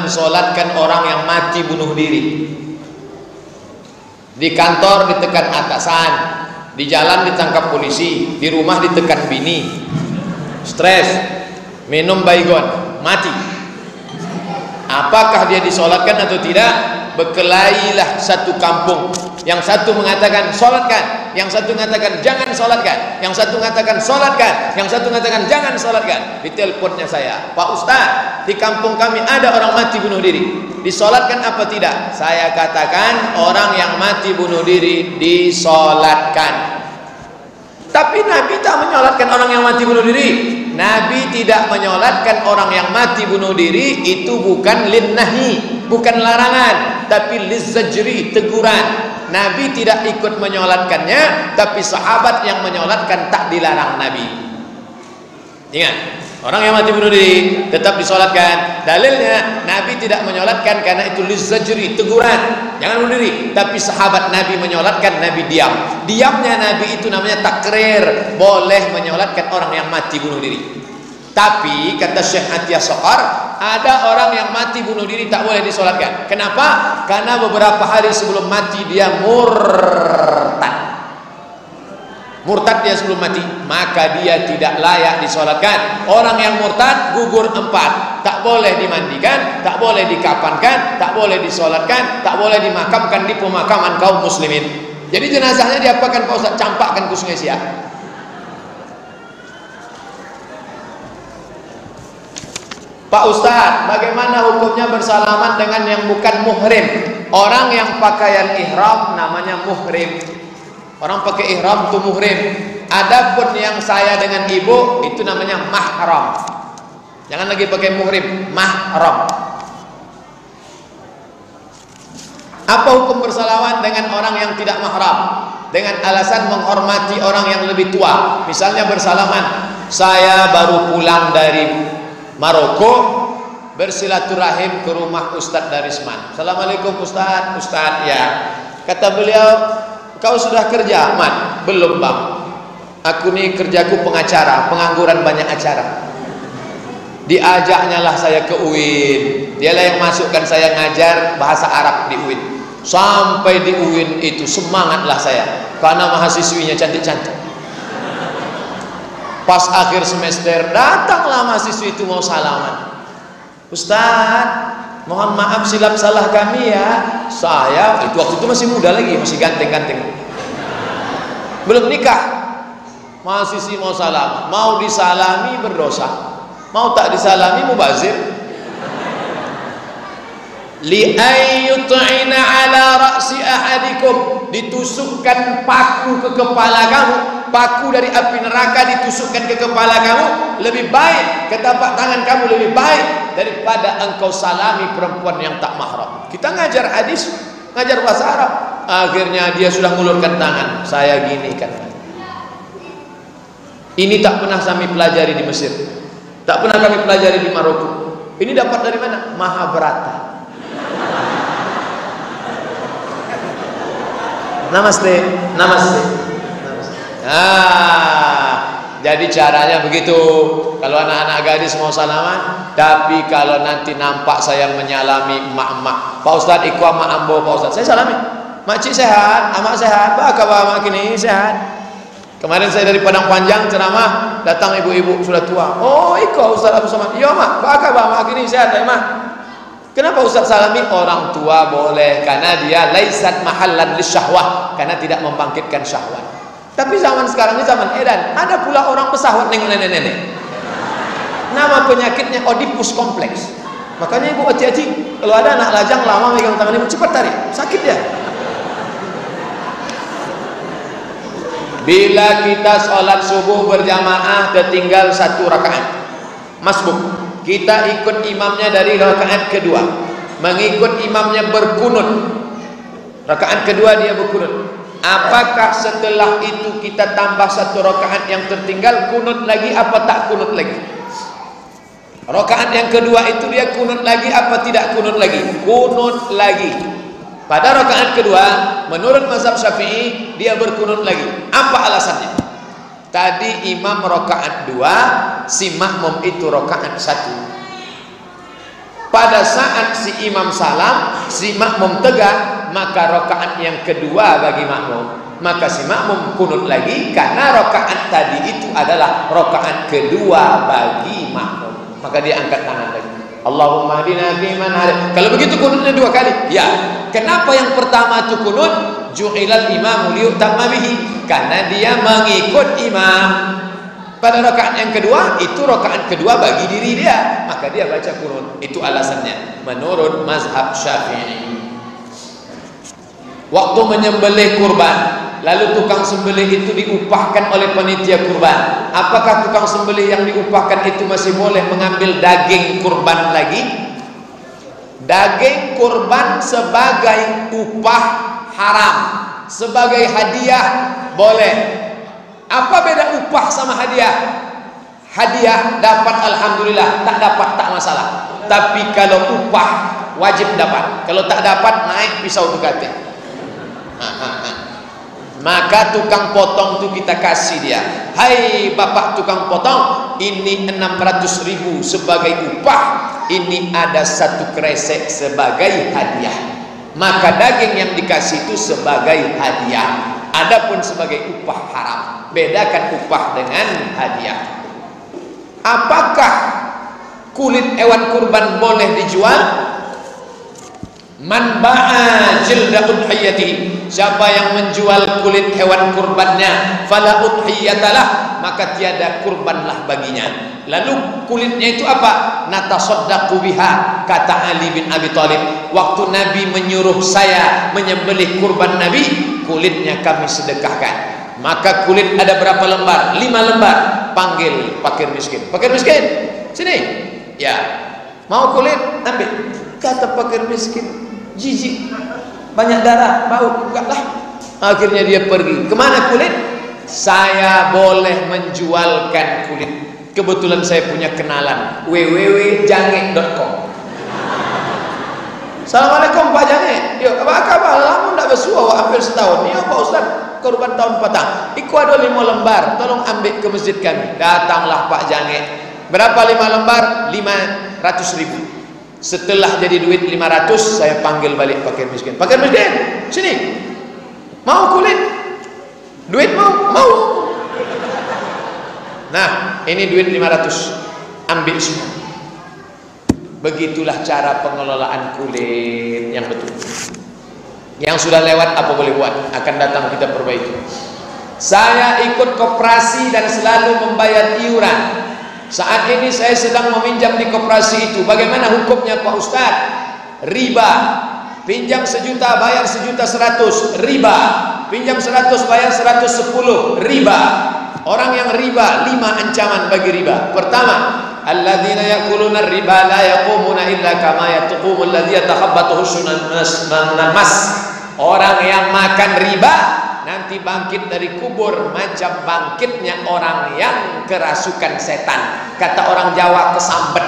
mensolatkan orang yang mati bunuh diri. Di kantor ditekan atasan, di jalan ditangkap polisi, di rumah ditekan bini, stres, minum baygon, mati. Apakah dia disolatkan atau tidak? Berkelailah satu kampung. Yang satu mengatakan solatkan, yang satu mengatakan jangan solatkan, yang satu mengatakan solatkan, yang satu mengatakan jangan solatkan. Di teleponnya saya, Pak Ustaz, di kampung kami ada orang mati bunuh diri, disolatkan apa tidak? Saya katakan orang yang mati bunuh diri disolatkan. Tapi Nabi tak menyolatkan orang yang mati bunuh diri. Nabi tidak menyolatkan orang yang mati bunuh diri. Itu bukan linnahi, bukan larangan, tapi lizzajri, teguran. Nabi tidak ikut menyolatkannya, tapi sahabat yang menyolatkan tak dilarang Nabi. Ingat, orang yang mati bunuh diri tetap disolatkan. Dalilnya Nabi tidak menyolatkan karena itu lizzajri, teguran, jangan bunuh diri. Tapi sahabat Nabi menyolatkan, Nabi diam. Diamnya Nabi itu namanya takrir, boleh menyolatkan orang yang mati bunuh diri. Tapi kata Syekh Atiyah Sohar, ada orang yang mati bunuh diri tak boleh disolatkan. Kenapa? Karena beberapa hari sebelum mati dia murtad. Murtad dia sebelum mati, maka dia tidak layak disolatkan. Orang yang murtad gugur 4, tak boleh dimandikan, tak boleh dikafankan, tak boleh disolatkan, tak boleh dimakamkan di pemakaman kaum muslimin. Jadi jenazahnya diapakan Pak Ustaz? Campakkan ke Sungai Siak. Pak Ustaz, bagaimana hukumnya bersalaman dengan yang bukan muhrim? Orang yang pakaian ihram namanya muhrim. Orang pakai ihram itu muhrim. Adapun yang saya dengan ibu itu namanya mahram. Jangan lagi pakai muhrim, mahram. Apa hukum bersalaman dengan orang yang tidak mahram? Dengan alasan menghormati orang yang lebih tua. Misalnya bersalaman, saya baru pulang dari Maroko, bersilaturahim ke rumah Ustadz Darisman. Assalamualaikum Ustadz. Ustadz, ya. Kata beliau, kau sudah kerja? Mat, belum bang. Aku nih kerjaku pengacara, pengangguran banyak acara. Diajaknya lah saya ke UIN. Dialah yang masukkan saya ngajar bahasa Arab di UIN. Sampai di UIN itu semangatlah saya, karena mahasiswinya cantik-cantik. Pas akhir semester datanglah mahasiswi itu mau salaman. Ustadz, mohon maaf silap salah kami ya. Saya itu waktu itu masih muda lagi, masih ganteng-ganteng, belum nikah. Mahasiswi mau salam, mau disalami berdosa, mau tak disalami mubazir. Li'ayyut'ina ala ra'si ahadikum, ditusukkan paku ke kepala kamu, paku dari api neraka ditusukkan ke kepala kamu lebih baik, ke tapak tangan kamu lebih baik daripada engkau salami perempuan yang tak mahram. Kita ngajar hadis, ngajar bahasa Arab, akhirnya dia sudah ngulurkan tangan, saya gini kan. Ini tak pernah kami pelajari di Mesir, tak pernah kami pelajari di Maroko. Ini dapat dari mana? Mahabharata. Namaste, namaste, namaste. Jadi caranya begitu. Kalau anak-anak gadis mau salaman, tapi kalau nanti nampak saya menyalami emak-emak, Pak Ustadz ikut mak ambo, Pak Ustadz, saya salami. Makcik sehat, amak sehat, apa kabar mak kini sehat? Kemarin saya dari Padang Panjang ceramah, datang ibu-ibu sudah tua. Oh ikut Ustadz Abu Somad. Iya mak, apa kabar mak kini sehat ya mak? Kenapa Ustaz salami? Orang tua boleh, karena dia laisat mahallan lisyahwah, karena tidak membangkitkan syahwat. Tapi zaman sekarang ini zaman edan, ada pula orang pesahwat nengok nenek-nenek. Nama penyakitnya Oedipus kompleks. Makanya ibu hati-hati, kalau ada anak lajang lama megang tangan ibu, cepat tarik, sakit dia. Bila kita sholat subuh berjamaah tertinggal 1 rakaat, masbuk, kita ikut imamnya dari rakaat kedua, mengikut imamnya berkunut, rakaat kedua dia berkunut. Apakah setelah itu kita tambah 1 rakaat yang tertinggal, kunut lagi apa tak kunut lagi? Rakaat yang kedua itu dia kunut lagi apa tidak kunut lagi? Kunut lagi. Pada rakaat kedua menurut mazhab Syafi'i dia berkunut lagi. Apa alasannya? Tadi imam rakaat 2, si makmum itu rakaat 1. Pada saat si imam salam, si makmum tegak, maka rakaat yang kedua bagi makmum. Maka si makmum kunut lagi karena rakaat tadi itu adalah rakaat kedua bagi makmum. Maka dia angkat tangan lagi. Allahumma hadina fiman hadait. Kalau begitu kunutnya dua kali. Ya. Kenapa yang pertama itu kunut? Ju'ilal imamu liyutamma bihi. Karena dia mengikut imam. Pada rakaat yang kedua, itu rakaat kedua bagi diri dia, maka dia baca kunut. Itu alasannya menurut mazhab Syafi'i. Waktu menyembelih kurban, lalu tukang sembelih itu diupahkan oleh panitia kurban. Apakah tukang sembelih yang diupahkan itu masih boleh mengambil daging kurban lagi? Daging kurban sebagai upah haram, sebagai hadiah boleh. Apa beda upah sama hadiah? Hadiah dapat alhamdulillah, tak dapat tak masalah. Tapi kalau upah wajib dapat. Kalau tak dapat naik pisau Ducati. Maka tukang potong itu kita kasih dia. Hai bapak tukang potong, ini 600.000 sebagai upah. Ini ada 1 kresek sebagai hadiah. Maka daging yang dikasih itu sebagai hadiah. Adapun sebagai upah haram. Bedakan upah dengan hadiah. Apakah kulit hewan kurban boleh dijual? Man ba'a jilda udhiyati, siapa yang menjual kulit hewan kurbannya, fala udhiyatalah, maka tiada kurbanlah baginya. Lalu kulitnya itu apa? Natasaddaqu biha, kata Ali bin Abi Thalib. Waktu Nabi menyuruh saya menyembelih kurban Nabi, kulitnya kami sedekahkan. Maka kulit ada berapa lembar? 5 lembar. Panggil fakir miskin. Fakir miskin, sini. Ya, mau kulit? Ambil. Kata fakir miskin, jijik, banyak darah, bau, enggaklah. Akhirnya dia pergi. Kemana kulit? Saya boleh menjualkan kulit. Kebetulan saya punya kenalan, www.jange.com. Assalamualaikum Pak Jange. Yo, apa kabar? Lama ndak bersua, hampir setahun. Ya Pak Ustaz, korban tahun petang. Iku ada 5 lembar, tolong ambil ke masjid kami. Datanglah Pak Jange. Berapa 5 lembar? 500.000. Setelah jadi duit 500, saya panggil balik fakir miskin. Fakir miskin, sini. Mau kulit? Duit mau? Mau. Nah, ini duit 500. Ambil semua. Begitulah cara pengelolaan kulit yang betul. Yang sudah lewat apa boleh buat, akan datang kita perbaiki. Saya ikut koperasi dan selalu membayar iuran. Saat ini saya sedang meminjam di koperasi itu. Bagaimana hukumnya Pak Ustaz? Riba. Pinjam 1 juta bayar 1.100.000, riba. Pinjam 100 bayar 110, riba. Orang yang riba, 5 ancaman bagi riba. Pertama, alladzina yaquluna riba la yaqumuna illa kama yaqumu alladzi yatakhabbathu syaitanun mas. Orang yang makan riba nanti bangkit dari kubur macam bangkitnya orang yang kerasukan setan. Kata orang Jawa, kesambet.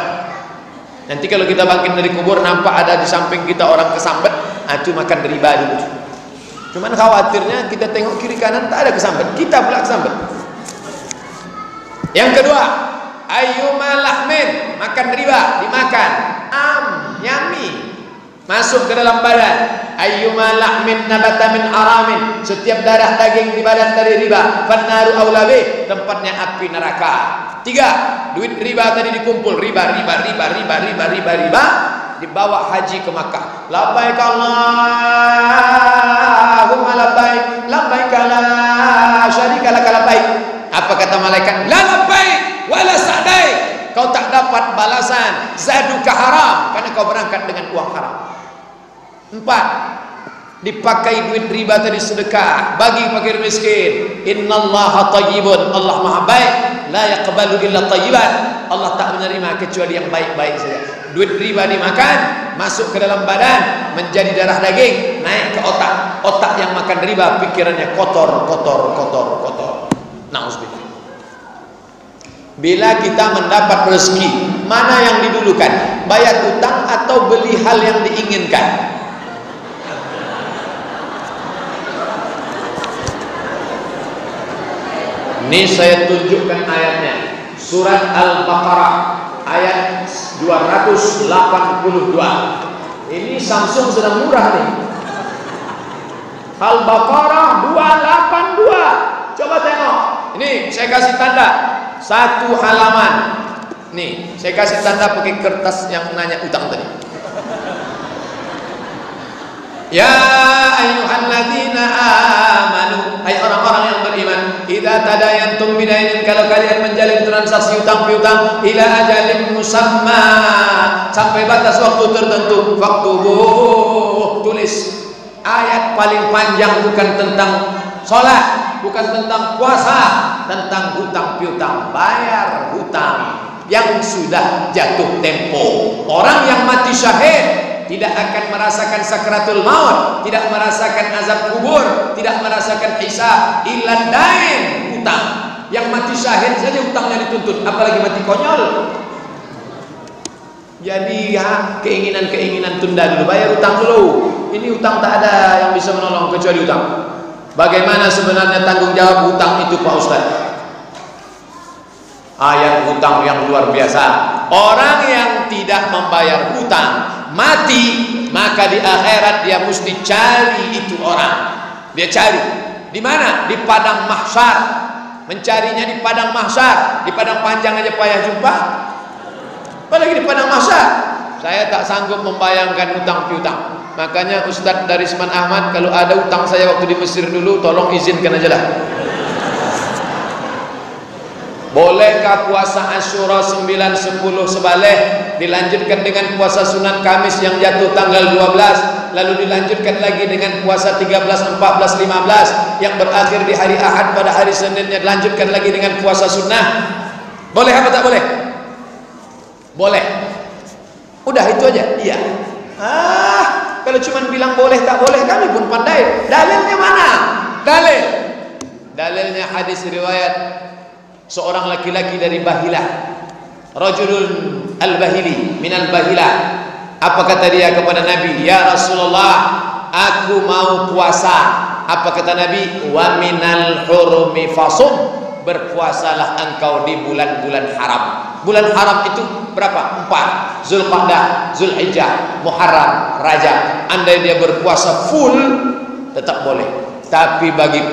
Nanti kalau kita bangkit dari kubur nampak ada di samping kita orang kesambet, itu makan riba dulu. Cuman khawatirnya kita tengok kiri kanan tak ada kesambet, kita pula kesambet. Yang kedua, ayyuma lahmin, makan riba, dimakan, yummy, masuk ke dalam badan. Ayyuma lahmin nabata min aramin, setiap darah daging di badan dari riba, fannaru aula bih, tempatnya api neraka. 3, duit riba tadi dikumpul, riba, dibawa haji ke Makkah. Labbaik Allahumma labbaik, labbaik la syarika lak labbaik. Apa kata malaikat? La labbaik wala sa'daik. Kau tak dapat balasan, zaduka haram, karena kau berangkat dengan uang haram. 4, dipakai duit riba tadi sedekah bagi fakir miskin. Innallaha thayyibun, Allah maha baik, la yaqbalu illa thayyiban, Allah tak menerima kecuali yang baik-baik saja. Duit riba dimakan, masuk ke dalam badan, menjadi darah daging, naik ke otak. Otak yang makan riba pikirannya kotor. Nauzubillah. Bila kita mendapat rezeki, mana yang didulukan? Bayar utang atau beli hal yang diinginkan? Ini saya tunjukkan ayatnya. Surat Al-Baqarah ayat 282. Ini Samsung sedang murah nih. Al-Baqarah 282. Coba tengok. Ini saya kasih tanda satu halaman. Nih, saya kasih tanda pakai kertas yang nanya utang tadi. Ya ayyuhalladzina amanu, hai orang-orang yang beriman, idza tadayantum bidainin, kalau kalian menjalin transaksi utang piutang, ila ajalin musamma, sampai batas waktu tertentu, faktubuh, tulis. Ayat paling panjang bukan tentang sholat, bukan tentang puasa, tentang hutang piutang. Bayar hutang yang sudah jatuh tempo. Orang yang mati syahid tidak akan merasakan sakratul maut, tidak merasakan azab kubur, tidak merasakan hisab, illa dain, hutang. Yang mati syahid saja hutangnya dituntut, apalagi mati konyol. Jadi ya, keinginan-keinginan tunda dulu, bayar hutang dulu. Ini hutang tak ada yang bisa menolong kecuali hutang. Bagaimana sebenarnya tanggung jawab hutang itu, Pak Ustaz? Ayat hutang yang luar biasa. Orang yang tidak membayar hutang mati, maka di akhirat dia mesti cari itu orang. Dia cari di mana? Di padang mahsyar. Mencarinya di padang mahsyar. Di padang panjang aja payah jumpa, apalagi di padang mahsyar. Saya tak sanggup membayangkan hutang piutang. Makanya Ustadz Darisman Ahmad, kalau ada hutang saya waktu di Mesir dulu, tolong izinkan aja lah. Bolehkah puasa Asyura 9, 10 sebaleh dilanjutkan dengan puasa sunat Kamis yang jatuh tanggal 12, lalu dilanjutkan lagi dengan puasa 13, 14, 15 yang berakhir di hari Ahad, pada hari Seninnya dilanjutkan lagi dengan puasa sunnah? Boleh apa tak boleh? Boleh. Udah itu aja. Iya. Kalau cuma bilang boleh tak boleh, kami pun pandai. Dalilnya mana? Dalilnya hadis riwayat seorang laki-laki dari Bahilah, rajulun al-Bahili min al-Bahilah. Apa kata dia kepada Nabi? Ya Rasulullah, aku mau puasa. Apa kata Nabi? Wa minal hurumi fasum, berpuasalah engkau di bulan-bulan haram. Bulan haram itu berapa? 4. Zulqa'dah, Zulhijjah, Muharram, Rajab. Andai dia berpuasa full tetap boleh. Tapi bagi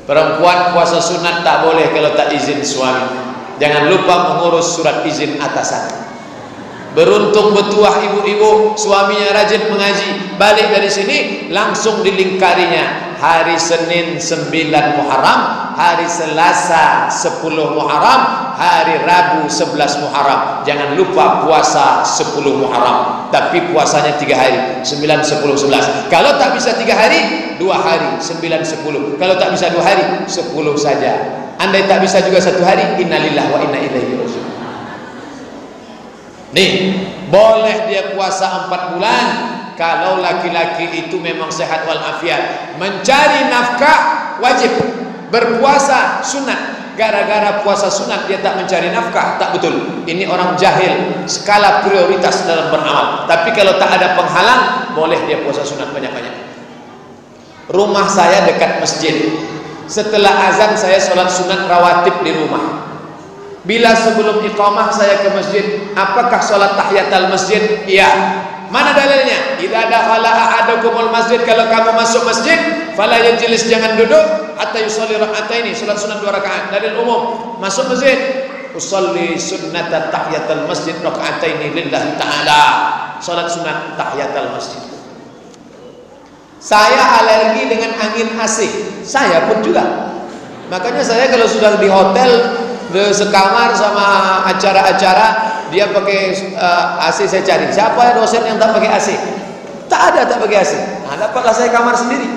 perempuan puasa sunat tak boleh kalau tak izin suami. Jangan lupa mengurus surat izin atasan. Beruntung betuah ibu-ibu, suaminya rajin mengaji, balik dari sini langsung dilingkarinya. Hari Senin 9 Muharram, hari Selasa 10 Muharram, hari Rabu 11 Muharram. Jangan lupa puasa 10 Muharram, tapi puasanya 3 hari, 9, 10, 11. Kalau tak bisa 3 hari, 2 hari, 9, 10. Kalau tak bisa 2 hari, 10 saja. Andai tak bisa juga 1 hari, innalillahi wa inna ilaihi raji'un. Nih, boleh dia puasa 4 bulan kalau laki-laki itu memang sehat walafiat. Mencari nafkah wajib, berpuasa sunat. Gara-gara puasa sunat dia tak mencari nafkah, tak betul. Ini orang jahil skala prioritas dalam beramal. Tapi kalau tak ada penghalang, boleh dia puasa sunat banyak-banyak. Rumah saya dekat masjid. Setelah azan saya sholat sunat rawatib di rumah. Bila sebelum iqamah saya ke masjid, apakah sholat tahiyatul masjid? Iya. Mana dalilnya? Idza dakhala ahadukumul masjid, kalau kamu masuk masjid, fala yajlis, jangan duduk, hatta yusalli rak'ataini, salat sunat 2 rakaat. Dalil umum. Masuk masjid, usolli sunnata tahiyatul masjid rak'ataini lillahi ta'ala. Salat sunat tahiyatul masjid. Saya alergi dengan angin AC. Saya pun juga. Makanya saya kalau sudah di hotel sekamar sama acara-acara, dia pakai AC, saya cari siapa ya dosen yang tak pakai AC. Tak ada tak pakai AC. Nah, dapatlah saya kamar sendiri.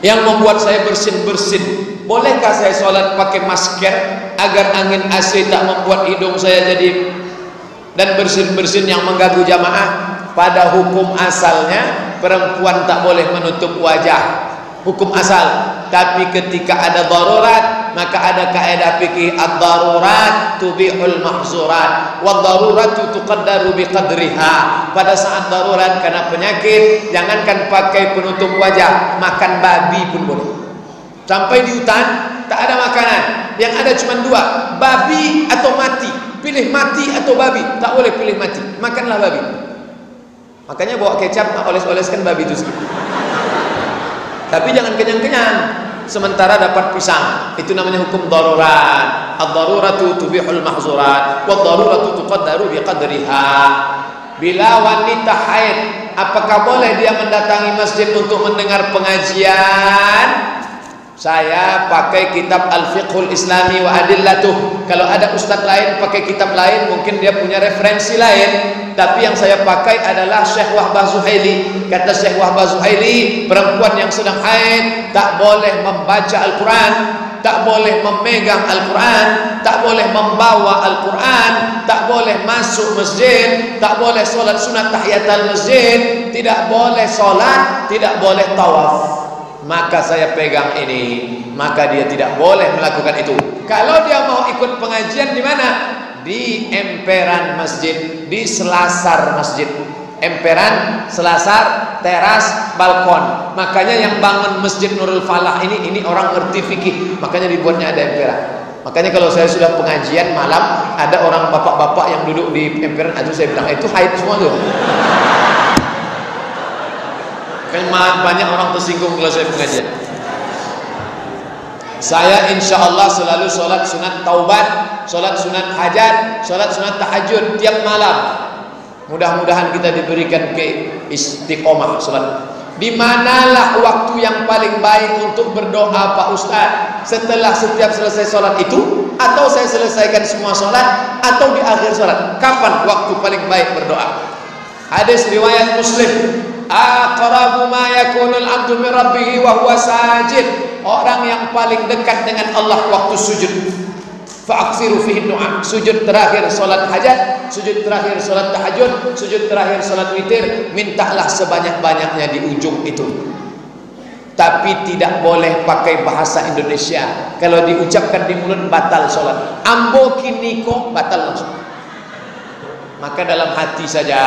Yang membuat saya bersin-bersin. Bolehkah saya sholat pakai masker agar angin AC tak membuat hidung saya jadi dan bersin-bersin yang mengganggu jamaah? Pada hukum asalnya perempuan tak boleh menutup wajah, hukum asal. Tapi ketika ada darurat, maka ada kaidah fikih, ad-darurat tubihul mahzurat wa daruratu tuqaddaru biqadriha. Pada saat darurat karena penyakit, jangankan pakai penutup wajah, makan babi pun boleh. Sampai di hutan, tak ada makanan. Yang ada cuma dua, babi atau mati. Pilih mati atau babi. Tak boleh pilih mati. Makanlah babi. Makanya bawa kecap, oles-oleskan babi itu. Tapi jangan kenyang-kenyang. Sementara dapat pisang. Itu namanya hukum darurat. Ad-daruratu tubihul mahzurat. Wad-daruratu tuqaddaru biqadriha. Bila wanita haid, apakah boleh dia mendatangi masjid untuk mendengar pengajian? Saya pakai kitab Al-Fiqhul Islami wa Adillatuh. Kalau ada ustadz lain pakai kitab lain, mungkin dia punya referensi lain. Tapi yang saya pakai adalah Syekh Wahbah Zuhaili. Kata Syekh Wahbah Zuhaili, perempuan yang sedang haid tak boleh membaca Al-Quran, tak boleh memegang Al-Quran, tak boleh membawa Al-Quran, tak boleh masuk masjid, tak boleh solat sunat tahiyatul masjid, tidak boleh solat, tidak boleh tawaf. Maka saya pegang ini, maka dia tidak boleh melakukan itu. Kalau dia mau ikut pengajian di mana? Di emperan masjid, di selasar masjid. Emperan, selasar, teras, balkon. Makanya yang bangun Masjid Nurul Falah ini orang ngerti fikih, makanya dibuatnya ada emperan. Makanya kalau saya sudah pengajian malam, ada orang bapak-bapak yang duduk di emperan, itu saya bilang itu haid semua tuh. Kan banyak orang tersinggung kalau saya pengajian. Saya insya Allah selalu sholat sunat taubat, sholat sunat hajat, sholat sunat tahajud tiap malam. Mudah-mudahan kita diberikan ke istiqomah sholat. Di manalah waktu yang paling baik untuk berdoa Pak Ustaz? Setelah setiap selesai sholat itu, atau saya selesaikan semua sholat, atau di akhir sholat? Kapan waktu paling baik berdoa? Hadis riwayat Muslim. Aqrabu ma yakunul abdu min rabbih wa huwa sajid. Orang yang paling dekat dengan Allah waktu sujud. Fa'aksiru fihi du'a. Sujud terakhir salat hajat, sujud terakhir salat tahajud, sujud terakhir salat witir, mintalah sebanyak-banyaknya di ujung itu. Tapi tidak boleh pakai bahasa Indonesia. Kalau diucapkan di mulut batal salat. Ambo kiniko batal langsung. Maka dalam hati saja.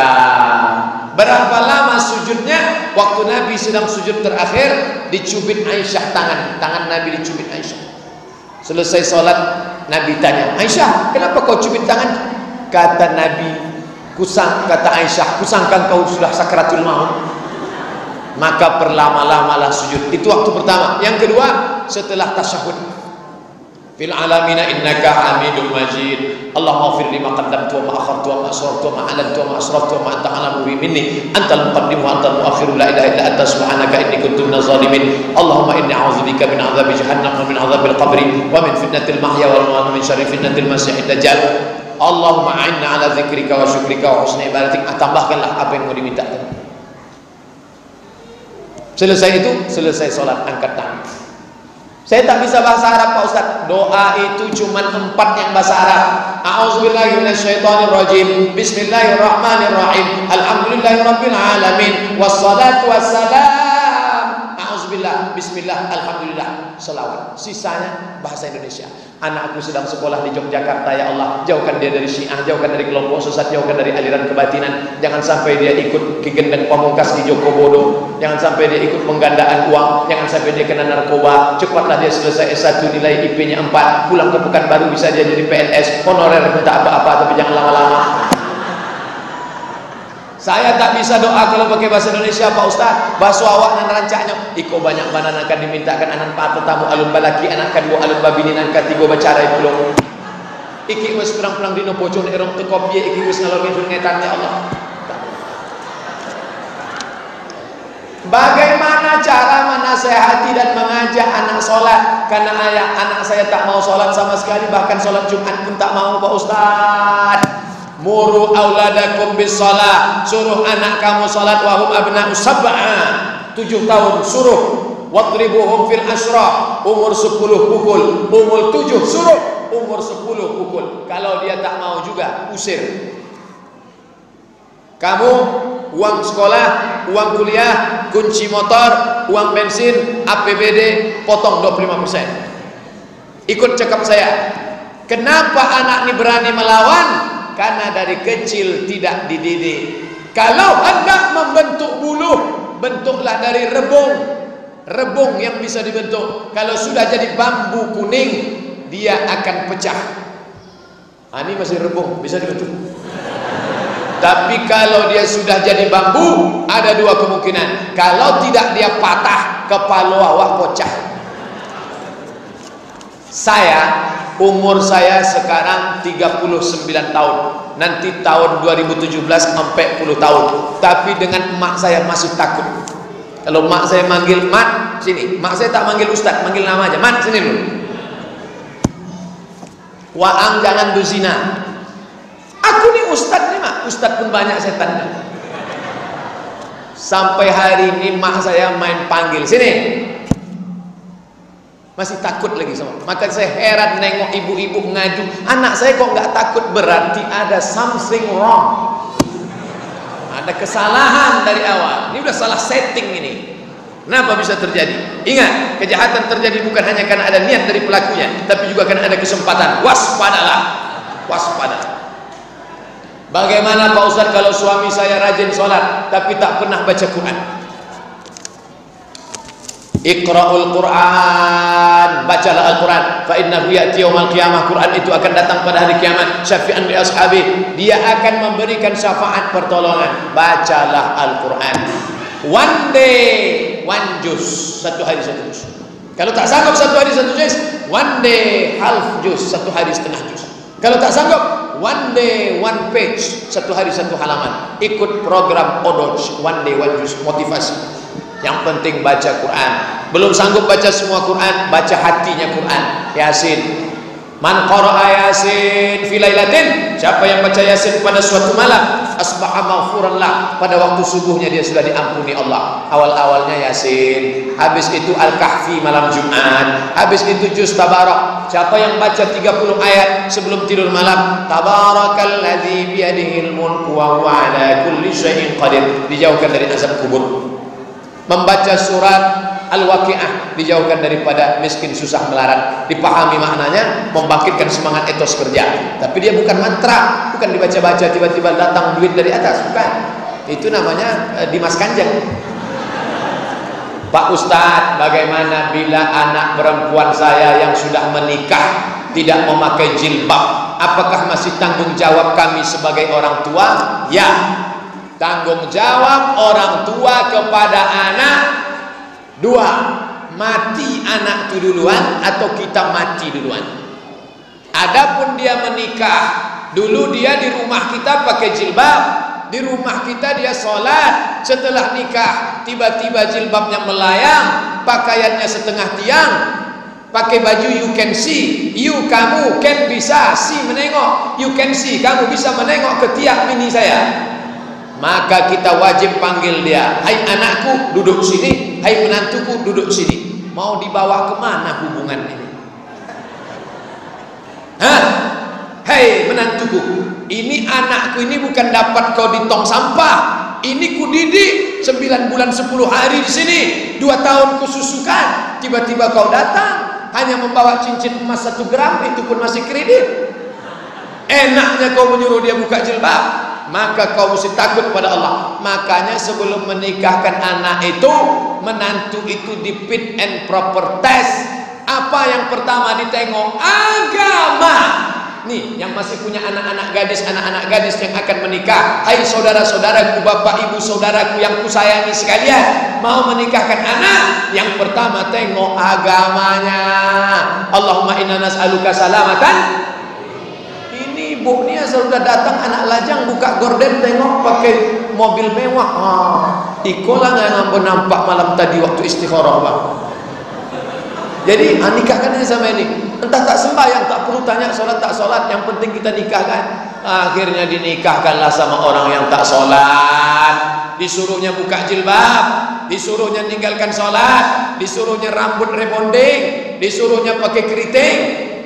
Berapa lama sujudnya? Waktu Nabi sedang sujud terakhir, dicubit Aisyah tangan Nabi dicubit Aisyah. Selesai sholat, Nabi tanya, Aisyah, kenapa kau cubit tangan? Kata Nabi, kata Aisyah, kusangka kau sudah sakratul maut. Maka perlama-lamalah sujud. Itu waktu pertama. Yang kedua, setelah tasyahud. Fil alamina innaka hamidum majid. Allahumma ighfir li ma qaddamtu wa ma akhartu wa ma asrartu wa ma a'lantu wa ma asraftu wa ma anta a'lamu bi minni antal muqaddim wa antal muakhir la ilaha illa anta subhanaka inni kuntu minaz zalimin. Allahumma inni a'udzubika min 'adzabi jahannam wa min 'adzabil qabri wa min fitnatil mahya wal mamat wa min syarri fitnatil masiihid dajjal. Allahumma a'inna 'ala dzikrika wa syukrika wa husni ibadatik. Tambahkanlah apa yang mau diminta. Selesai itu, selesai salat, angkat tangan. Saya tak bisa bahasa Arab Pak Ustaz. Doa itu cuma 4 yang bahasa Arab. A'udzubillahi minasyaitonirrajim. Bismillahirrahmanirrahim. Alhamdulillahirabbil alamin. Wassalatu wassalam. A'udzubillah, bismillah, alhamdulillah, selawat. Sisanya bahasa Indonesia. Anakku sedang sekolah di Yogyakarta, ya Allah, jauhkan dia dari Syiah, jauhkan dari kelompok sesat, jauhkan dari aliran kebatinan. Jangan sampai dia ikut Ki Gendeng Pamungkas di Jokobodo. Jangan sampai dia ikut penggandaan uang. Jangan sampai dia kena narkoba. Cepatlah dia selesai S1, nilai IP-nya 4, pulang ke Pekanbaru bisa dia jadi PNS, honorer, minta apa-apa, tapi jangan lama-lama. Saya tak bisa doa kalau pakai bahasa Indonesia Pak Ustaz. Bahasa awak nan rancaknya iko banyak banan akan dimintakan anan pa tetamu alun balaki anakan bo alun babinin an katigo bacarai pulau. Iki wis perang-perang dino pocon erong te kopie iki wis ngalor ngidul ngetan ya Allah. Bagaimana cara menasehati dan mengajak anak sholat? Karena anak saya tak mau sholat sama sekali, bahkan sholat Jumat pun tak mau Pak Ustaz. Muru auladakum bis shalah, suruh anak kamu salat wahum abna'u sab'a, 7 tahun suruh. Wadribuhum fil asra, umur 10 pukul, umur 7 suruh, umur 10 pukul. Kalau dia tak mau juga usir. Kamu uang sekolah, uang kuliah, kunci motor, uang bensin, APBD potong 25%. Ikut cakap saya. Kenapa anak ini berani melawan? Karena dari kecil tidak dididik. Kalau hendak membentuk buluh, bentuklah dari rebung. rebung yang bisa dibentuk. Kalau sudah jadi bambu kuning, dia akan pecah. Ini masih rebung, bisa dibentuk. Tapi kalau dia sudah jadi bambu, ada dua kemungkinan. Kalau tidak, dia patah, kepala awak pecah. Umur saya sekarang 39 tahun. Nanti tahun 2017 40 tahun. Tapi dengan emak saya masih takut. Kalau emak saya manggil, "Mat, sini." Emak saya tak manggil ustaz, manggil nama aja. "Mat, sini dulu." "Waang jangan duzina." "Aku nih ustaz nih, Mak." Ustaz pun banyak setannya. Sampai hari ini mak saya main panggil, "Sini." Masih takut lagi sama. Maka saya heran nengok ibu-ibu ngaju, anak saya kok nggak takut, berarti ada something wrong. Ada kesalahan dari awal. Ini udah salah setting ini. Kenapa bisa terjadi? Ingat, kejahatan terjadi bukan hanya karena ada niat dari pelakunya, tapi juga karena ada kesempatan. Waspadalah. Waspada. Bagaimana Pak Ustaz kalau suami saya rajin sholat tapi tak pernah baca Quran? Iqra'ul Quran, bacalah Al-Quran. Fa innahu ya'ti yaumal qiyamah. Quran itu akan datang pada hari kiamat. Syafi'an li ashabi, dia akan memberikan syafaat pertolongan. Bacalah Al-Quran. One day, one juz, satu hari satu juz. Kalau tak sanggup satu hari satu juz, one day half juz, satu hari setengah juz. Kalau tak sanggup, one day one page, satu hari satu halaman. Ikut program Odoj, one day one juz, motivasi. Yang penting baca Quran. Belum sanggup baca semua Quran, baca hatinya Quran. Yasin. Man qara'a Yasin fi lailatin, siapa yang baca Yasin pada suatu malam, asbaha maghfuran lah, pada waktu subuhnya dia sudah diampuni Allah. Awal-awalnya Yasin, habis itu Al-Kahfi malam Jumat, habis itu juz Tabarak. Siapa yang baca 30 ayat sebelum tidur malam, tabarakalladzi biyadihil mulku wa huwa ala kulli syai'in qadir, dijauhkan dari azab kubur. Membaca surat Al-Waqi'ah, dijauhkan daripada miskin susah melarat. Dipahami maknanya, membangkitkan semangat etos kerja. Tapi dia bukan mantra, bukan dibaca-baca tiba-tiba datang duit dari atas, bukan. Itu namanya Dimas Kanjeng. Pak Ustadz, bagaimana bila anak perempuan saya yang sudah menikah tidak memakai jilbab? Apakah masih tanggung jawab kami sebagai orang tua? Ya. Tanggung jawab orang tua kepada anak dua, mati anak itu duluan atau kita mati duluan. Adapun dia menikah, dulu dia di rumah kita pakai jilbab, di rumah kita dia sholat. Setelah nikah tiba-tiba jilbabnya melayang, pakaiannya setengah tiang, pakai baju you can see, kamu can bisa see menengok, you can see kamu bisa menengok ke tiang mini saya. Maka kita wajib panggil dia, "Hai anakku, duduk sini. Hai menantuku, duduk sini." Mau dibawa kemana hubungan ini? Hei menantuku, ini anakku ini bukan dapat kau di tong sampah. Ini ku didik 9 bulan 10 hari di sini, 2 tahun ku susukan. Tiba-tiba kau datang hanya membawa cincin emas 1 gram, itu pun masih kredit. Enaknya kau menyuruh dia buka jilbab. Maka kau mesti takut pada Allah. Makanya sebelum menikahkan anak itu, menantu itu di fit and proper test. Apa yang pertama ditengok? Agama. Nih, yang masih punya anak-anak gadis yang akan menikah, hai saudara-saudaraku, bapak ibu saudaraku yang kusayangi sekalian, mau menikahkan anak, yang pertama tengok agamanya. Allahumma inna nas'aluka salamatan. Ibu ni asal sudah datang anak lajang buka gorden tengok pakai mobil mewah. Ikolah nggak nampak malam tadi waktu istikharah, Bang. Jadi nikahkan aja sama ini. Entah tak sembahyang, tak perlu tanya sholat tak sholat, yang penting kita nikahkan. Akhirnya dinikahkanlah sama orang yang tak sholat. Disuruhnya buka jilbab, disuruhnya ninggalkan sholat, disuruhnya rambut rebonding, disuruhnya pakai keriting.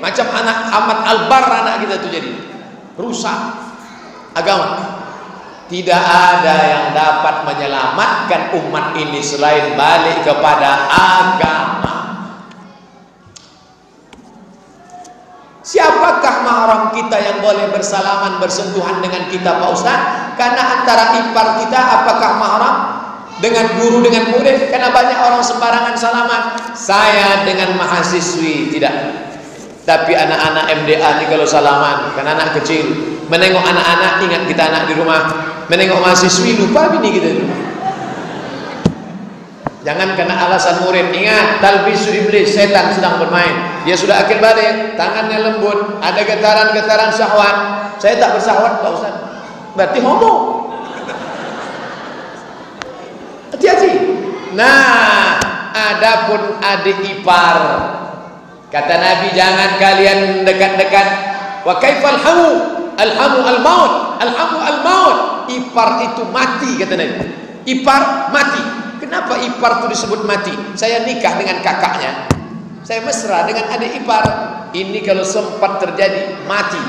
Macam anak Ahmad Albar anak kita tuh jadi rusak agama. Tidak ada yang dapat menyelamatkan umat ini selain balik kepada agama. Siapakah mahram kita yang boleh bersalaman bersentuhan dengan kita, Pak Ustaz? Karena antara ipar kita apakah mahram? dengan guru, dengan murid, karena banyak orang sembarangan salaman. Saya dengan mahasiswi tidak. Tapi anak-anak MDA ini kalau salaman, kan anak kecil, menengok anak-anak ingat kita anak di rumah, menengok mahasiswi lupa bini kita di rumah. Jangan kena alasan murid. Ingat, talbisu iblis, setan sedang bermain. Dia sudah akil balik, tangannya lembut, ada getaran-getaran syahwat. Saya tak bersyahwat Pak Ustaz. Berarti homo. Hati-hati. Nah, adapun adik ipar, kata Nabi, jangan kalian dekat-dekat. Wa kaifal hamu? Alhamu al-maut. Alhamu al-maut. Ipar itu mati, kata Nabi. Ipar mati. Kenapa ipar itu disebut mati? Saya nikah dengan kakaknya, saya mesra dengan adik ipar. Ini kalau sempat terjadi mati.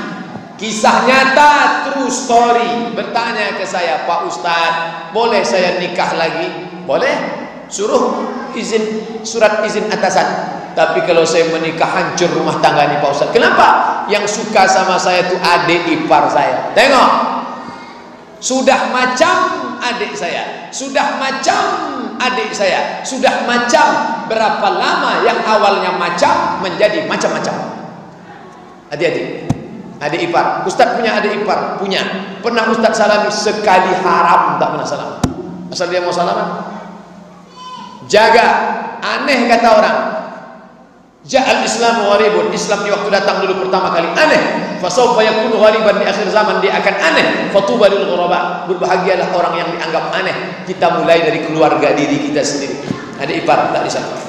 Kisah nyata, true story. Bertanya ke saya, Pak Ustadz, boleh saya nikah lagi? Boleh. Suruh izin, surat izin atasan. Tapi kalau saya menikah hancur rumah tangga ini Pak Ustadz. Kenapa? Yang suka sama saya itu adik ipar saya. Tengok, sudah macam adik saya, sudah macam adik saya, sudah macam. Berapa lama yang awalnya macam menjadi macam-macam. Hati-hati. Adik ipar, Ustadz punya adik ipar, punya. Pernah Ustadz salami sekali, haram tak pernah salam. Asal dia mau salaman, jaga. Aneh kata orang. Ja'al Islamu gharibun. Islam di waktu datang dulu pertama kali aneh. Fasawfa yakunu ghariban di akhir zaman, dia akan aneh. Fatuba lil ghuraba. Berbahagialah orang yang dianggap aneh. Kita mulai dari keluarga diri kita sendiri. Adik ipar tak disalaman.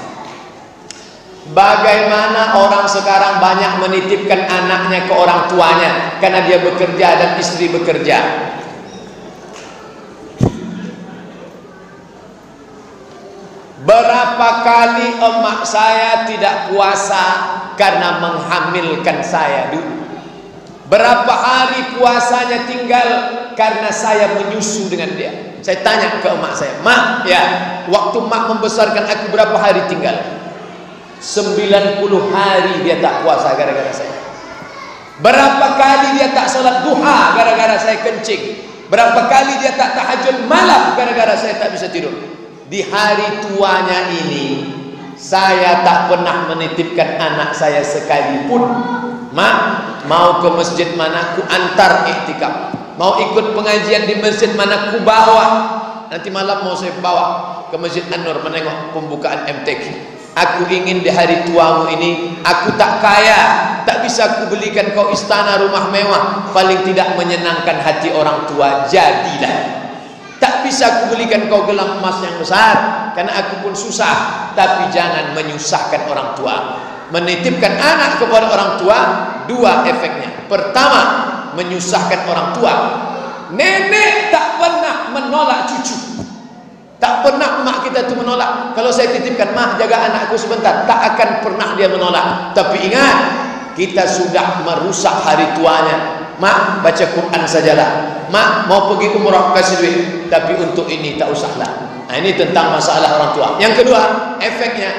Bagaimana orang sekarang banyak menitipkan anaknya ke orang tuanya karena dia bekerja dan istri bekerja. Berapa kali emak saya tidak puasa karena menghamilkan saya dulu. Berapa hari puasanya tinggal karena saya menyusu dengan dia. Saya tanya ke emak saya, "Mak, ya, waktu mak membesarkan aku berapa hari tinggal?" 90 hari dia tak puasa gara-gara saya. Berapa kali dia tak sholat duha gara-gara saya kencing. Berapa kali dia tak tahajud malam gara-gara saya tak bisa tidur. Di hari tuanya ini saya tak pernah menitipkan anak saya sekalipun. Mak, mau ke masjid mana ku antar iktikaf, mau ikut pengajian di masjid mana ku bawa. Nanti malam mau saya bawa ke Masjid An-Nur menengok pembukaan MTQ. Aku ingin di hari tuamu ini, aku tak kaya, tak bisa aku belikan kau istana rumah mewah, paling tidak menyenangkan hati orang tua, jadilah. Tak bisa aku belikan kau gelang emas yang besar, karena aku pun susah, tapi jangan menyusahkan orang tua. Menitipkan anak kepada orang tua, dua efeknya. Pertama, menyusahkan orang tua. Nenek tak pernah menolak cucu. Tak pernah emak kita itu menolak. Kalau saya titipkan, "Mak, jaga anakku sebentar," tak akan pernah dia menolak. Tapi ingat, kita sudah merusak hari tuanya. "Mak, baca Quran sajalah. Mak, mau pergi umrah kasih duit, tapi untuk ini tak usahlah." Nah, ini tentang masalah orang tua. Yang kedua, efeknya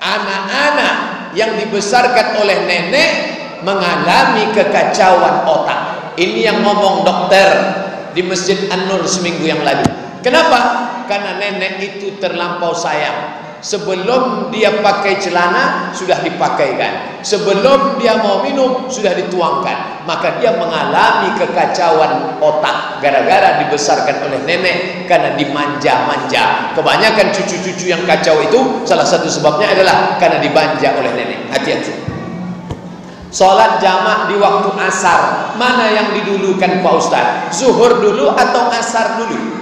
anak-anak yang dibesarkan oleh nenek mengalami kekacauan otak. Ini yang ngomong dokter di Masjid An-Nur seminggu yang lalu. Kenapa? Karena nenek itu terlampau sayang. Sebelum dia pakai celana sudah dipakaikan, sebelum dia mau minum sudah dituangkan. Maka dia mengalami kekacauan otak gara-gara dibesarkan oleh nenek, karena dimanja-manja. Kebanyakan cucu-cucu yang kacau itu salah satu sebabnya adalah karena dimanja oleh nenek. Hati-hati. Sholat jamaah di waktu asar, mana yang didulukan Pak Ustaz? Zuhur dulu atau asar dulu?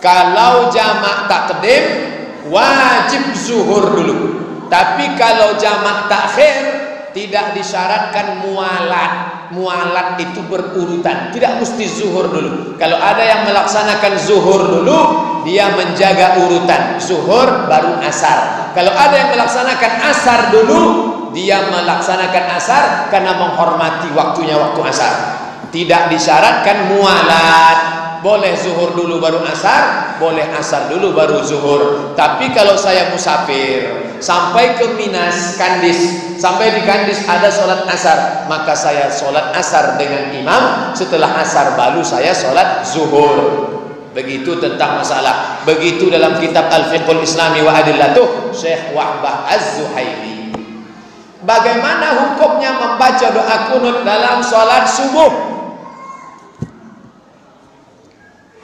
Kalau jamak takdim, wajib zuhur dulu. Tapi kalau jamak takhir, tidak disyaratkan mualat. Mualat itu berurutan, tidak mesti zuhur dulu. Kalau ada yang melaksanakan zuhur dulu, dia menjaga urutan zuhur baru asar. Kalau ada yang melaksanakan asar dulu, dia melaksanakan asar karena menghormati waktunya waktu asar. Tidak disyaratkan mualat. Boleh zuhur dulu baru asar, boleh asar dulu baru zuhur. Tapi kalau saya musafir sampai ke Minas, Kandis, sampai di Kandis ada sholat asar, maka saya sholat asar dengan imam. Setelah asar baru saya sholat zuhur. Begitu tentang masalah. Begitu dalam kitab Al-Fiqhul Islami wa Adillatuh Syekh Wahbah Az-Zuhaili. Bagaimana hukumnya membaca doa kunut dalam sholat subuh?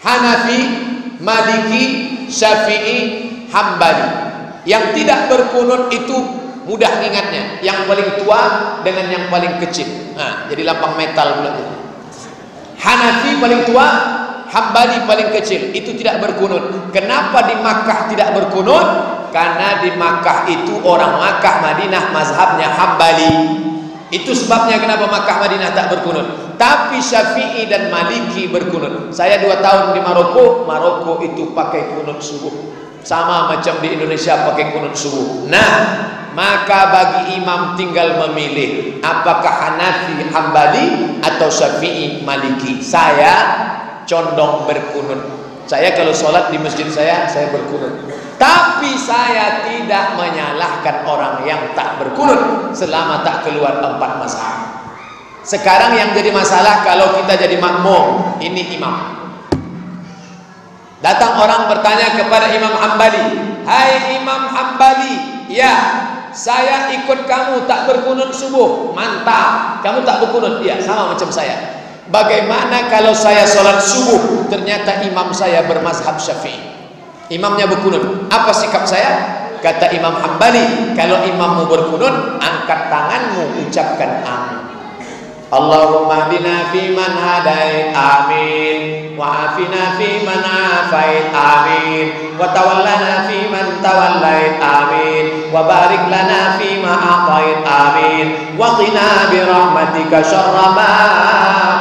Hanafi, Maliki, Syafi'i, Hambali. Yang tidak berkunut itu mudah ingatnya, yang paling tua dengan yang paling kecil. Nah, jadi lampang metal pula. Hanafi paling tua, Hambali paling kecil, itu tidak berkunut. Kenapa di Makkah tidak berkunut? Karena di Makkah itu orang Makkah Madinah mazhabnya Hambali. Itu sebabnya kenapa Makkah Madinah tak berkunut. Tapi Syafi'i dan Maliki berkunut. Saya 2 tahun di Maroko, Maroko itu pakai kunut subuh. Sama macam di Indonesia pakai kunut subuh. Nah, maka bagi imam tinggal memilih apakah Hanafi, Hambali atau Syafi'i, Maliki. Saya condong berkunut. Saya kalau sholat di masjid saya berkunut. Tapi saya tidak menyalahkan orang yang tak berkunut selama tak keluar 4 mazhab. Sekarang yang jadi masalah kalau kita jadi makmum, ini imam. Datang orang bertanya kepada Imam Hambali, "Hai Imam Hambali, ya, saya ikut kamu tak berkunut subuh." "Mantap, kamu tak berkunut?" "Iya, sama macam saya." "Bagaimana kalau saya sholat subuh ternyata imam saya bermazhab Syafi'i, imamnya berkunut, apa sikap saya?" Kata Imam Hambali, "Kalau imammu berkunut, angkat tanganmu, ucapkan amin. Allahumma hdina fi man hadait, amin. Wa afina fi man afait, amin. Wa tawallana fi man tawallait, amin. Wa barik lana fi ma a'tait, amin. Wa qina bi rahmatika syarra ma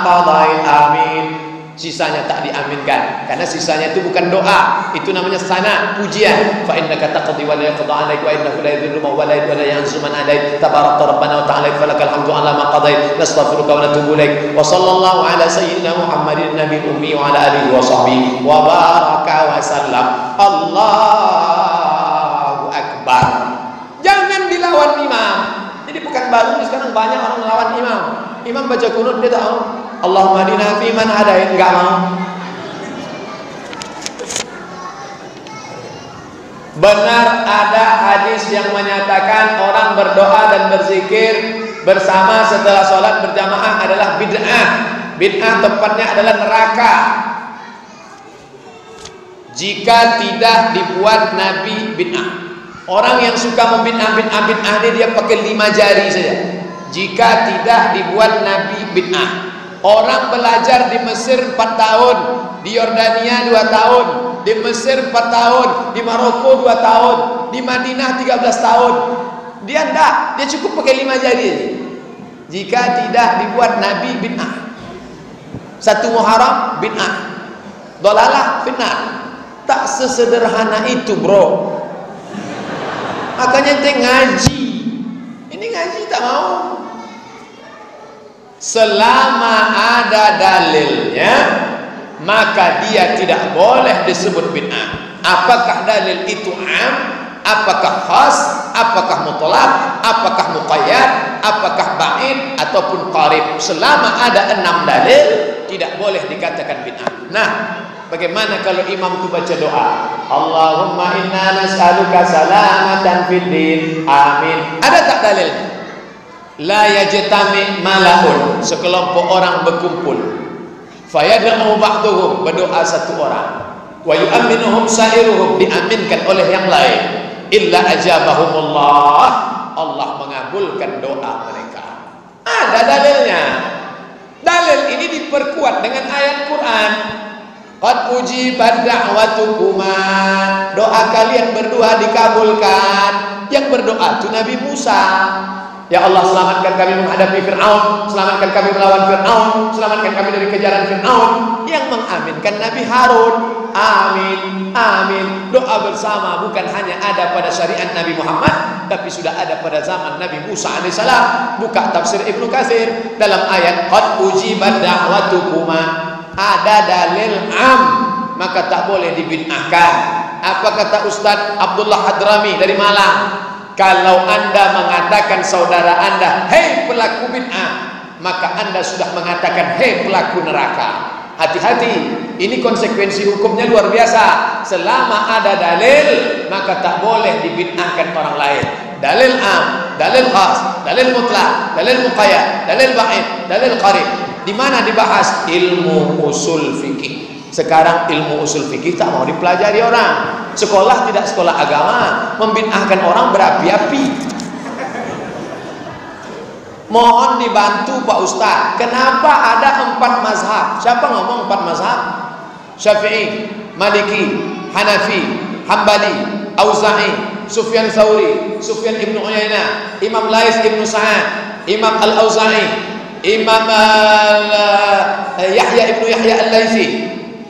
qadait, amin." Sisanya tak diaminkan karena sisanya itu bukan doa, itu namanya sana, pujian. Fa innaka taqdi wa la yuqda 'alaik wa innahu la yadhillu man walayt wa la yanzu man adait, tabarakta rabbana wa ta'ala falakal hamdu 'ala ma qadait, nastaghfiruka wa natubu ilaik. Wa sallallahu ala sayyidina Muhammadin nabiyil ummi wa ala alihi wa sahbihi wa baraka wa sallam. Allahu akbar. Jangan dilawan imam. Jadi Pekanbaru sekarang banyak orang melawan imam. Imam baca kunut dia tahu Allahumma hdina fi man hadait, enggak mau. Benar ada hadis yang menyatakan orang berdoa dan berzikir bersama setelah sholat berjamaah adalah bid'ah. Bid'ah tempatnya adalah neraka jika tidak dibuat Nabi bid'ah. Orang yang suka membid'ah dia pakai 5 jari saja. Jika tidak dibuat Nabi bid'ah. Orang belajar di Mesir 4 tahun, di Yordania 2 tahun, di Mesir 4 tahun, di Maroko 2 tahun, di Madinah 13 tahun. Dia enggak, dia cukup pakai 5 jari. Jika tidak dibuat Nabi bid'ah. 1 Muharram bid'ah. Dolalah fitnah. Tak sesederhana itu, bro. Makanya ente ngaji. Ini ngaji tak mau. Selama ada dalilnya, maka dia tidak boleh disebut bid'ah. Apakah dalil itu am, apakah khas, apakah mutlaq, apakah muqayyad, apakah ba'id ataupun qarib. Selama ada 6 dalil, tidak boleh dikatakan bid'ah. Nah, bagaimana kalau imam itu baca doa? Allahumma inna nas'aluka salamatan fid din, amin. Ada tak dalilnya? La yajtami malaun, sekelompok orang berkumpul. Fayad'u ba'duhum, berdoa satu orang. Wa yu'minuhum sa'iruhum, diaminkan oleh yang lain. Illa ajabahumullah, Allah mengabulkan doa mereka. Ada dalilnya. Dalil ini diperkuat dengan ayat Quran. Qad ujibat da'watukuma, doa kalian berdua dikabulkan. Yang berdoa itu Nabi Musa. Ya Allah, selamatkan kami menghadapi Fir'aun, selamatkan kami melawan Fir'aun, selamatkan kami dari kejaran Fir'aun. Yang mengaminkan Nabi Harun. Amin, amin. Doa bersama bukan hanya ada pada syariat Nabi Muhammad, tapi sudah ada pada zaman Nabi Musa alaihissalam. Buka tafsir Ibnu Katsir dalam ayat qad ujibat da'watukuma. Ada dalil am, maka tak boleh dibid'ahkan. Apa kata Ustaz Abdullah Hadrami dari Malang? Kalau anda mengatakan saudara anda, hei pelaku bid'ah, maka anda sudah mengatakan hei pelaku neraka. Hati-hati, ini konsekuensi hukumnya luar biasa. Selama ada dalil, maka tak boleh dibid'ahkan orang lain. Dalil am, dalil khas, dalil mutlak, dalil muqayyad, dalil ba'id, dalil qarib. Di mana dibahas? Ilmu usul fikih. Sekarang ilmu usul fikih tak mau dipelajari orang. Sekolah tidak sekolah agama, membid'ahkan orang berapi-api. Mohon dibantu Pak Ustaz. Kenapa ada 4 mazhab? Siapa ngomong 4 mazhab? Syafi'i, Maliki, Hanafi, Hambali, Auza'i, Sufyan Tsauri, Sufyan ibn Uyainah, Imam Lais ibn Sa'ad, Imam Al-Auza'i, Imam Yahya ibn Yahya Al-Laitsi.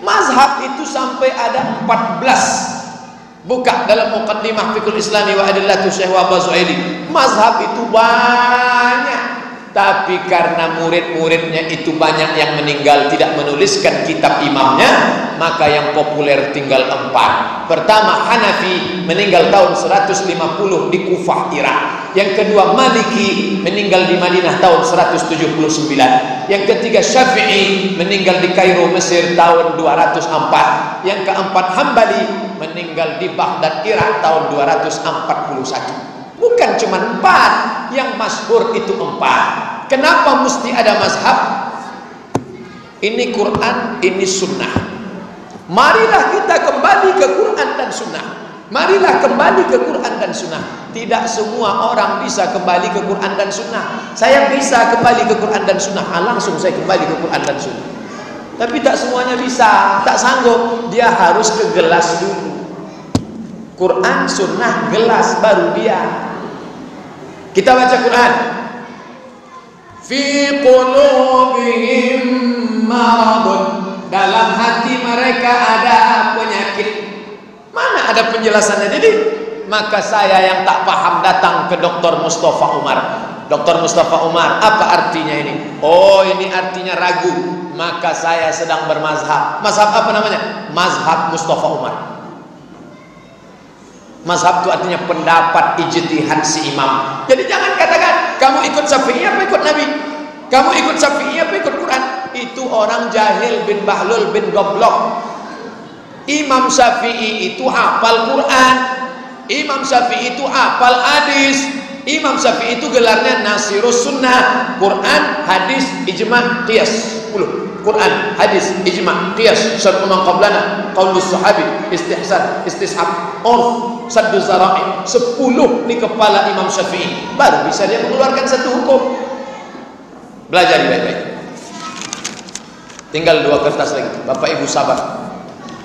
Mazhab itu sampai ada 14. Buka dalam Muqaddimah Fiqhul Islami wa Adillatu Syekh Wahbah Zuhaili. Mazhab itu banyak. Tapi karena murid-muridnya itu banyak yang meninggal tidak menuliskan kitab imamnya, maka yang populer tinggal 4. Pertama Hanafi, meninggal tahun 150 di Kufah, Irak. Yang kedua Maliki, meninggal di Madinah tahun 179. Yang ketiga Syafi'i, meninggal di Kairo, Mesir tahun 204. Yang keempat Hambali, meninggal di Baghdad, Irak tahun 241. Bukan cuma 4, yang masyhur itu 4. Kenapa mesti ada mazhab? Ini Quran, ini sunnah. Marilah kita kembali ke Quran dan sunnah. Marilah kembali ke Quran dan sunnah. Tidak semua orang bisa kembali ke Quran dan sunnah. Saya bisa kembali ke Quran dan sunnah, langsung saya kembali ke Quran dan sunnah. Tapi tak semuanya bisa, tak sanggup. Dia harus ke gelas dulu. Quran, sunnah, gelas, baru dia. Kita baca Quran. Fi qulubihim maradun, dalam hati mereka ada penyakit. Mana ada penjelasannya? Jadi maka saya yang tak paham datang ke Dr. Mustafa Umar. Dr. Mustafa Umar, apa artinya ini? Oh, ini artinya ragu. Maka saya sedang bermazhab. Mazhab apa namanya? Mazhab Mustafa Umar. Mazhab itu artinya pendapat ijtihad si imam. Jadi jangan katakan kamu ikut Syafi'i apa ikut Nabi, kamu ikut Syafi'i apa ikut Quran. Itu orang jahil bin bahlul bin goblok. Imam Syafi'i itu hafal Quran, Imam Syafi'i itu hafal hadis, Imam Syafi'i itu gelarnya Nasirus Sunnah. Quran, hadis, ijma', qiyas. 10. Quran, hadis, ijma', qiyas, syar'u man qablana, qaulus sahabi, istihsan, istishab, urf, saddu zara'i. 10 di kepala Imam Syafi'i. Baru bisa dia mengeluarkan satu hukum. Belajar baik-baik. Tinggal 2 kertas lagi. Bapak Ibu sabar.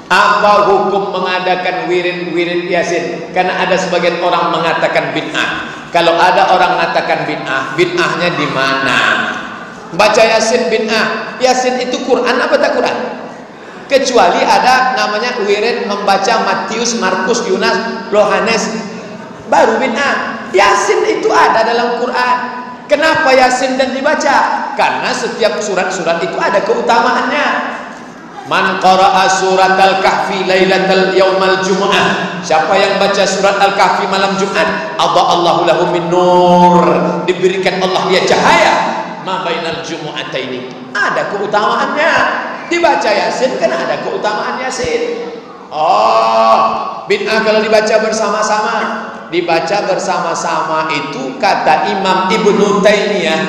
Apa hukum mengadakan wirid Yasin? Karena ada sebagian orang mengatakan bid'ah. Kalau ada orang mengatakan bid'ah, bid'ahnya di mana? Baca Yasin bid'ah. Yasin itu Quran apa tak Quran? Kecuali ada namanya wirid membaca Matius, Markus, Yunas, Yohanes, baru bid'ah. Yasin itu ada dalam Quran. Kenapa Yasin dan dibaca? Karena setiap surat-surat itu ada keutamaannya. Man qara'a surat al-kahfi lailatal yaumal jumu'ah. Siapa yang baca surat al-kahfi malam Jumat, Allahu lahu min nur, diberikan Allah dia cahaya ma bainal jumu'ataini. Ada keutamaannya. Dibaca Yasin kan ada keutamaan Yasin. Oh, bid'ah kalau dibaca bersama-sama. Dibaca bersama-sama itu kata Imam Ibnu Taimiyah.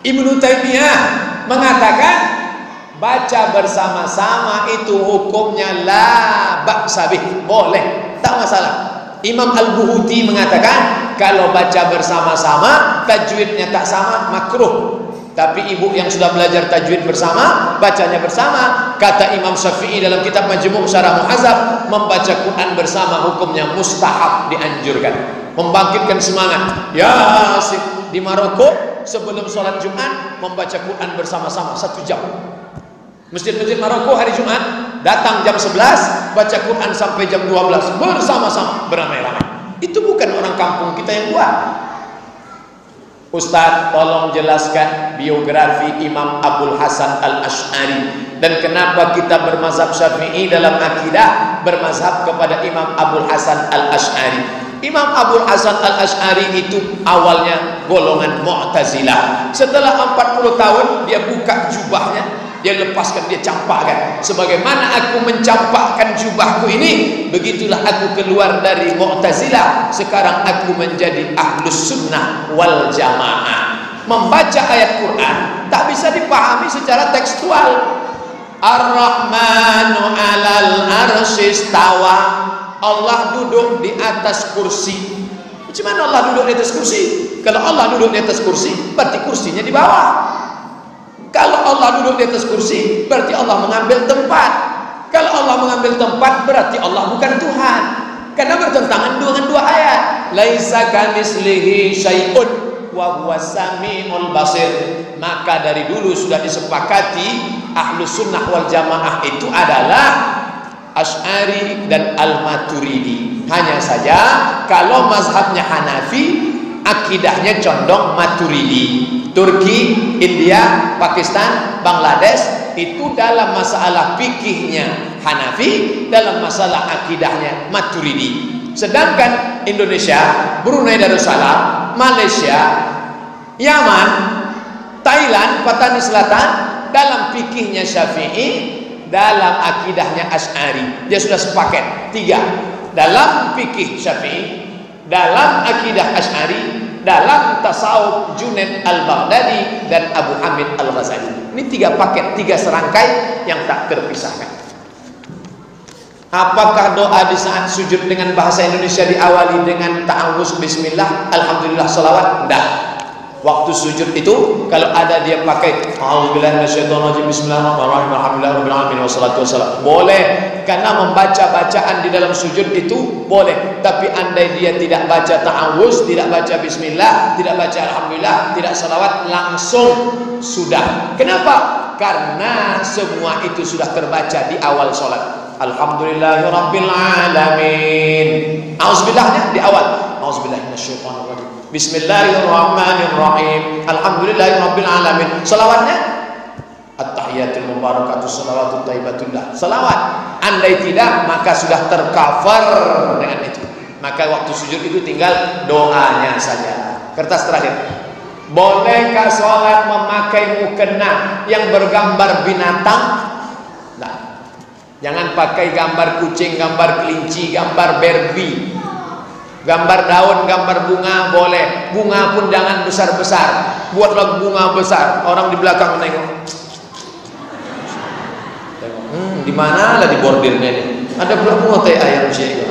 Ibnu Taimiyah mengatakan baca bersama-sama itu hukumnya la ba'sa bih, boleh, tak masalah. Imam Al-Buhuti mengatakan kalau baca bersama-sama tajwidnya tak sama, makruh. Tapi ibu yang sudah belajar tajwid bersama, bacanya bersama. Kata Imam Syafi'i dalam kitab Majmu' Syarah Muhazzab, membaca Quran bersama hukumnya mustahab, dianjurkan, membangkitkan semangat. Ya, di Maroko sebelum sholat Jumat membaca Quran bersama-sama 1 jam. Masjid-masjid Maroko hari Jumat datang jam 11, baca Quran sampai jam 12 bersama-sama, beramai-ramai. Itu bukan orang kampung kita yang buat. Ustaz, tolong jelaskan biografi Imam Abul Hasan Al-Asy'ari dan kenapa kita bermazhab Syafi'i dalam akidah bermazhab kepada Imam Abul Hasan Al-Asy'ari. Imam Abul Hasan Al-Asy'ari itu awalnya golongan Mu'tazilah. Setelah 40 tahun dia buka jubahnya, dia lepaskan, dia campakkan. Sebagaimana aku mencampakkan jubahku ini, begitulah aku keluar dari Mu'tazilah. Sekarang aku menjadi Ahlus Sunnah wal Jamaah. Membaca ayat Quran tak bisa dipahami secara tekstual. Ar-Rahmanu 'alal arsy istawa. Allah duduk di atas kursi. Macam mana Allah duduk di atas kursi? Kalau Allah duduk di atas kursi, berarti kursinya di bawah. Kalau Allah duduk di atas kursi, berarti Allah mengambil tempat. Kalau Allah mengambil tempat, berarti Allah bukan Tuhan. Karena bertentangan dengan dua ayat. Laisa kamitslihi syai'un wa huwas samiul basir. Maka dari dulu sudah disepakati Ahlus Sunnah wal Jamaah itu adalah Asy'ari dan Al-Maturidi. Hanya saja kalau mazhabnya Hanafi, akidahnya condong Maturidi. Turki, India, Pakistan, Bangladesh itu dalam masalah fikihnya Hanafi, dalam masalah akidahnya Maturidi. Sedangkan Indonesia, Brunei Darussalam, Malaysia, Yaman, Thailand, Patani Selatan, dalam fikihnya Syafi'i, dalam akidahnya Asy'ari. Dia sudah sepaket tiga. Dalam fikih Syafi'i, dalam akidah Asy'ari, dalam tasawuf Junaid Al-Baghdadi dan Abu Hamid Al-Ghazali. Ini tiga paket, tiga serangkai yang tak terpisahkan. Apakah doa di saat sujud dengan bahasa Indonesia diawali dengan ta'awuz bismillah, alhamdulillah, salawat? Tidak. Waktu sujud itu kalau ada dia pakai a'udzubillahi minasyaitonirrajim, bismillahirrahmanirrahim, alhamdulillahirabbil alamin, wassalatu wassalam, boleh. Karena membaca bacaan di dalam sujud itu boleh. Tapi andai dia tidak baca ta'awuz, tidak baca bismillah, tidak baca alhamdulillah, tidak salawat, langsung sudah. Kenapa? Karena semua itu sudah terbaca di awal sholat. Alhamdulillahirabbil alamin. A'udzubillahnya di awal. A'udzubillahi minasyaitonirrajim. Bismillahirrahmanirrahim. Alhamdulillahirabbil alamin. Salawatnya at-tahiyatul mubarakatuh salawatut thayyibatullah. Salawat. Andai tidak, maka sudah tercover dengan itu. Maka waktu sujud itu tinggal doanya saja. Kertas terakhir. Bolehkah sholat memakai mukena yang bergambar binatang? Nah, jangan pakai gambar kucing, gambar kelinci, gambar Barbie. Gambar daun, gambar bunga boleh. Bunga pun jangan besar-besar. Buatlah bunga besar. Orang di belakang menengok. Di mana lah di bordirnya ini? Ada berapa bunga teh ayam sih?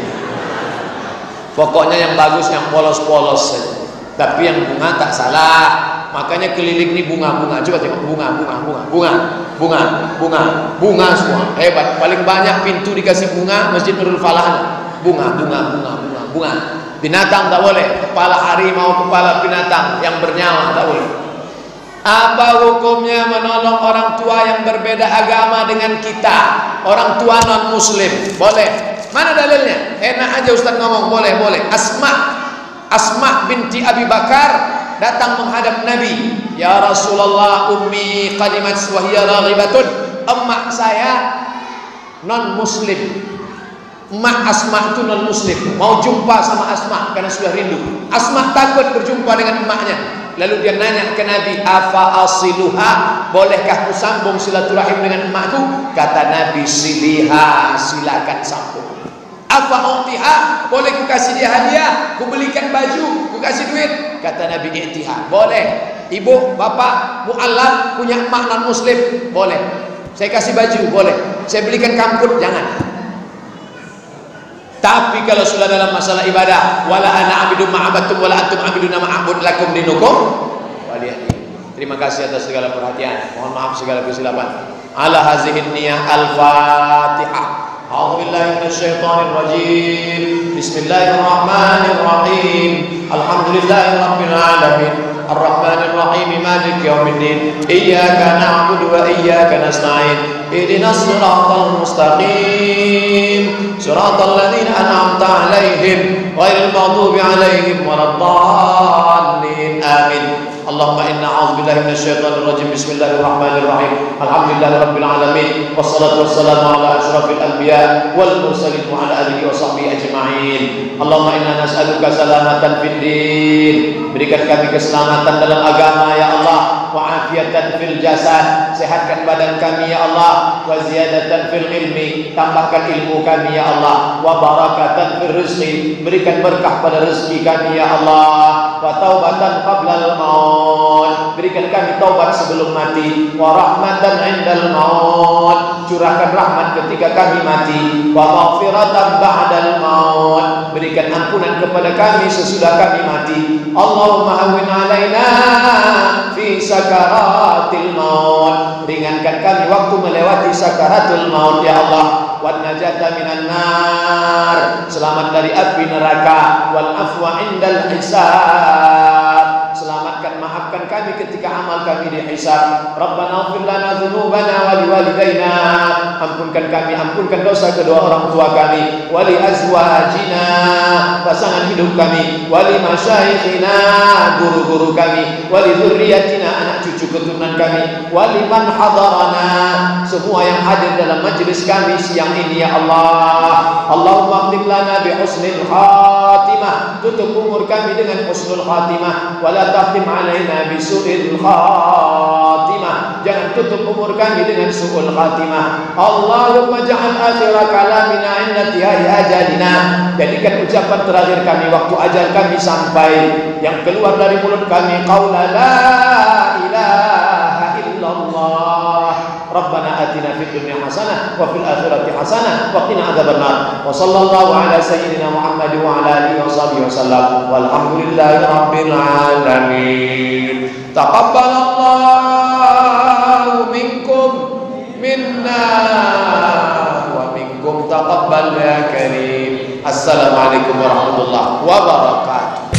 Pokoknya yang bagus, yang polos-polos saja. Tapi yang bunga tak salah. Makanya keliling ini bunga-bunga. Coba tengok bunga semua. Hebat. Paling banyak pintu dikasih bunga Masjid Nurul Falah. Bunga. Binatang tak boleh. Kepala harimau, kepala binatang yang bernyawa tak boleh. Apa hukumnya menolong orang tua yang berbeda agama dengan kita? Orang tua non muslim boleh. Mana dalilnya? Enak aja Ustaz ngomong boleh. Asma binti Abi Bakar datang menghadap Nabi. Ya Rasulullah, ummi qadimat wa hiya raghibatun. Emak saya non muslim. Emak Asma itu non muslim, mau jumpa sama Asma karena sudah rindu. Asma takut berjumpa dengan emaknya. Lalu dia nanya ke Nabi, afa asiluha, bolehkah ku sambung silaturahim dengan emakku? Kata Nabi, siliha, silakan sambung. Afa utiha, boleh ku kasih dia hadiah, ku belikan baju, ku kasih duit? Kata Nabi, i'tiha, boleh. Ibu, bapak, mu'allaf punya emak non muslim, boleh. Saya kasih baju, boleh. Saya belikan kamput, jangan. Tapi kalau sudah dalam masalah ibadah, wala ana abidu ma'abatum wala antum abiduna ma'abud lakum dinukum waliyah. Terima kasih atas segala perhatian. Mohon maaf segala kesilapan. Ala hazihin niyah al-Fatihah. A'udzubillahi minasyaitonir rajim. Bismillahirrahmanirrahim. Alhamdulillahirabbil alamin. Ar-Rahmanir Rahim. Maliki yaumiddin. Iyyaka na'budu wa iyyaka nasta'in. Ihdinas siratal mustaqim. Siratal ladzina an'amta 'alaihim ghairil maghdubi 'alaihim waladdallin. Amin. Allahumma inna a'udzubillahi minasyaitonir rajim. Bismillahirrahmanirrahim. Alhamdulillahirabbil alamin. Wassalatu wassalamu ala asyrafil anbiya wal mursalin wa ala alihi wa sahbihi ajma'in. Allahumma inna nas'aluka salamatan fid din, berikan kami keselamatan dalam agama ya Allah, wa afiatan fil jasad, sehatkan badan kami ya Allah, wa ziyadatan fil ilmi, tambahkan ilmu kami ya Allah, wa barakatan fil rizqi, berikan berkah pada rezeki kami ya Allah, wa taubatan qablal maut, berikan kami taubat sebelum mati, wa rahmatan indal maut, curahkan rahmat ketika kami mati, wa maghfiratan ba'dal maut, berikan ampunan kepada kami sesudah kami mati. Allahumma hawwin alaina fi sakaratil maut, ringankan kami waktu melewati sakaratul maut ya Allah, wan najata minan nar, selamat dari api neraka, wal afwa indal hisab, selamatkan maafkan kami ketika amal kami dihisab. Rabbana ighfir lana dzunubana wa liwalidayna, ampunkan kami, ampunkan dosa kedua orang tua kami, wa li azwajina, pasangan hidup kami, wa li masyayikhina, guru-guru kami, wa li dzurriyyatina, anak cucu keturunan kami, wa liman hadarana, semua yang hadir dalam majlis kami siang ini ya Allah. Allahumma khtim lana bi husnil khatimah, tutup umur kami dengan husnul khatimah, wa la tahtim alaina bi su'il khatimah, jangan tutup umur kami dengan su'ul khatimah. Allahumma ja'al akhir kalamina inda tihai ajalina, jadikan ucapan terakhir kami waktu ajal kami sampai, yang keluar dari mulut kami qaula la ilaha illallah. Rabbana atina fid dunya hasanah wa fil akhirati hasanah wa qina adzabannar. Wa sallallahu ala sayyidina Muhammad wa ala alihi wa sahbihi wasallam. Walhamdulillahi rabbil alamin. Taqabbalallahu minkum minna wa minkum taqabbal ya karim. Assalamualaikum warahmatullahi wabarakatuh.